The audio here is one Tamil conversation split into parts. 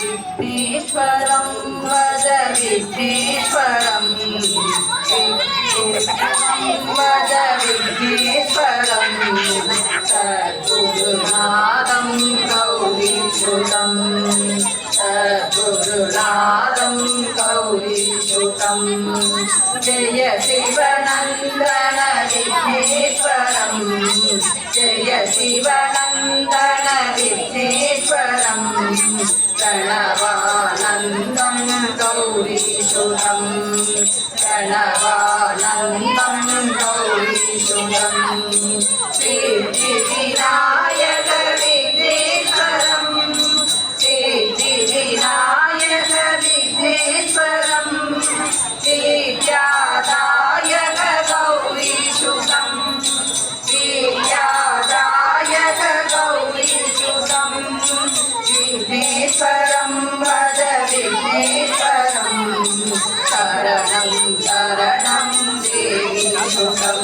विघ्नेश्वरं वद विघ्नेश्वरं वद विघ्नेश्वरं सद्गुरुनाथं गौरीसुतं सद्गुरुनाथं गौरीसुतं जय शिवनन्दन विघ्नेश्वरं जय शिवनन्दन विघ्नेश्वरं प्रणवानन्दं गौरीसुतं प्रणवानन्दं गौरीसुतं सिद्धिविनायक विघ्नेश्वरं सिद्धिविनायक विघ्नेश्वरं विद्यादायक गौरीसुतं विद्यादायक गौरीसुतं विघ्नेश्वरं वद विघ्नेश्वरं शरणं शरणं देवीसुतं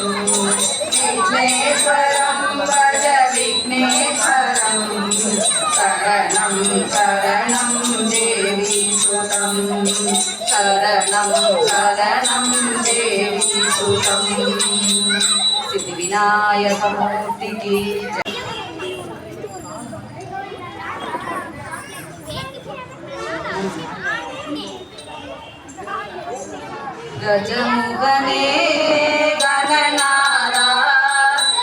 विघ्नेश्वरं वद विघ्नेश्वरं शरणं शरणं देवीसुतं शरणं शरणं देवीसुतं सिद्धिविनायकमूर्ति की गजमुगने गणनादा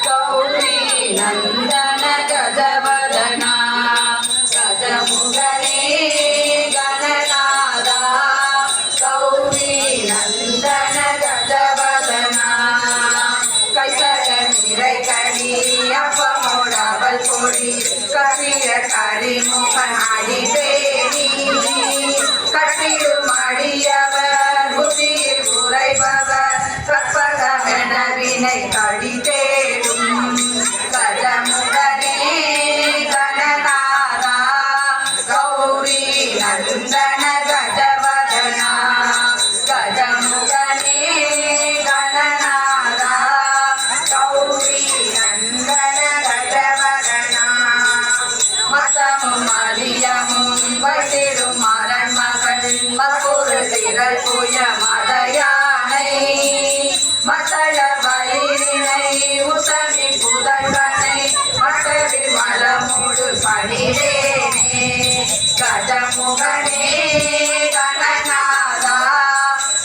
गौरी नंदन गजवदना गजमुगने गणनादा गौरी नंदन गजवदना कैसर कड़ी अपमोड़ावल कोड़ी कविय कारी मुखनाड़ी बेरी कटिरु माड़ियवर புதியில் உரைபவர் கற்பக மெனவினை கடிதேடும் கஜமுகனே கணநாதா கௌரி நந்தன கஜவதனா கஜமுகனே கணநாதா கௌரி நந்தன கஜவதனா மதமும் மதியமும் வட்டிடும் மரண் மகள் மக்கூறு திரள் புய மதையானை மத்தள வயிறினை உசமி புதல்வனை மட்டடி மலமூடு பணிவேனே கஜமுகனே கணநாதா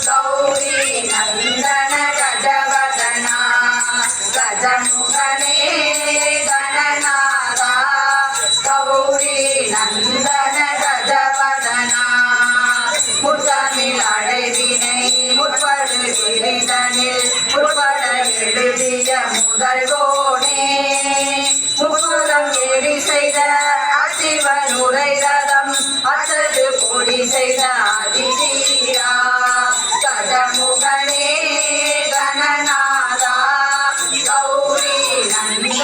கௌரி நந்தன கஜவதனா கஜமுகனே கணநாதா கௌரி நந்தன கஜவதனா முத்தமிழடைவினை முற்படு விழிதனில் முற்பட எழுதிய முதல்வோனே முப்புறம் ஏறி செய்த அசிவன் உரை ரதம் அசது பொடி செய்த அதிதீரா கஜமுகனே கணநாதா கௌரி நந்தன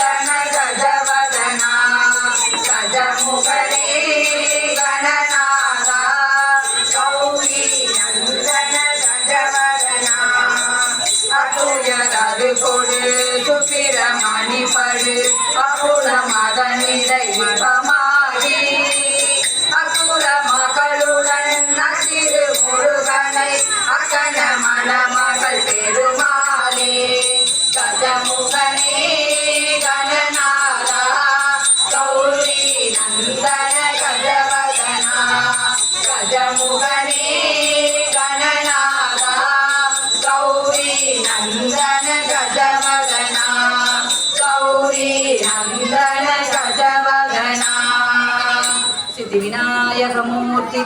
கஜவதனா கஜமுகனே கணநாதா கௌரி நந்தன கஜவதனா அத்துயரது கொடு சுப்பிரமணி படு அப்புற மதனிடை விபமாகி அக்குற மகளுடன் நசிறு முருகனை அக்கன மணமகள் பெருமாளே கஜமுகனே கணநாதா கௌரி நந்தன கஜவதனா கஜமுகனே கணநாதா கௌரி நந்தன கஜவதனா கௌரி நந்தன கஜவதனா सिद्धिविनायकमूर्ति